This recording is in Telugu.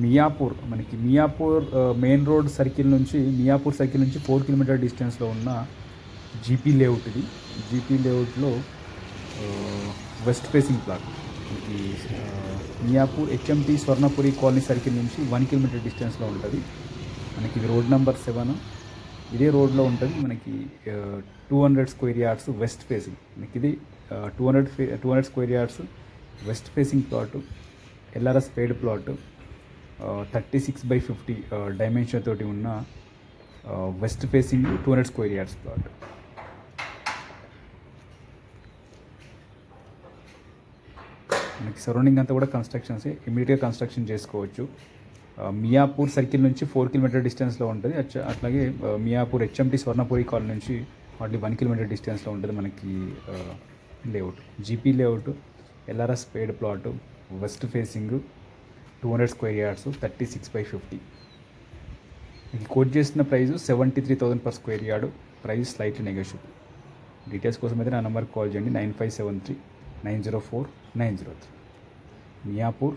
మియాపూర్, మనకి మియాపూర్ మెయిన్ రోడ్ సర్కిల్ నుంచి, మియాపూర్ సర్కిల్ నుంచి 4 కిలోమీటర్ డిస్టెన్స్లో ఉన్న జీపీ లేఅవుట్ ఇది. జీపీ లేఅవుట్లో వెస్ట్ ఫేసింగ్ ప్లాట్ మనకి Miyapur HMT Swarnapuri colony circle నుంచి 1 కిలోమీటర్ డిస్టెన్స్లో ఉంటుంది. మనకి ఇది రోడ్ నెంబర్ 7. ఇదే రోడ్లో ఉంటుంది. మనకి 200 స్క్వేర్ యార్డ్స్ వెస్ట్ ఫేసింగ్. మనకి ఇది 200 square yards west facing plot, LRS పేడ్ ప్లాట్, 36/50 డైమెన్షన్ తోటి ఉన్న west facing 200 square yards plot. మనకి సరౌండింగ్ అంతా కూడా కన్స్ట్రక్షన్స్, ఇమీడియట్గా కన్స్ట్రక్షన్ చేసుకోవచ్చు. మియాపూర్ సర్కిల్ నుంచి 4 కిలోమీటర్ డిస్టెన్స్లో ఉంటుంది. అట్లాగే మియాపూర్ హెచ్ఎంటీ స్వర్ణపురి కాలనీ నుంచి హార్డ్లీ 1 కిలోమీటర్ డిస్టెన్స్లో ఉంటుంది మనకి లేఅవుట్. జీపీ లేఅవుట్, ఎల్ఆర్ఎస్ పేడ్ plot, west facing, 200 square yards, 36/50. మీకు కోట్ చేసిన price 73,000 per square yard. Price slightly negotiable. Details కోసం అయితే నా నెంబర్కి కాల్ చేయండి 9573 904 903. మియాపూర్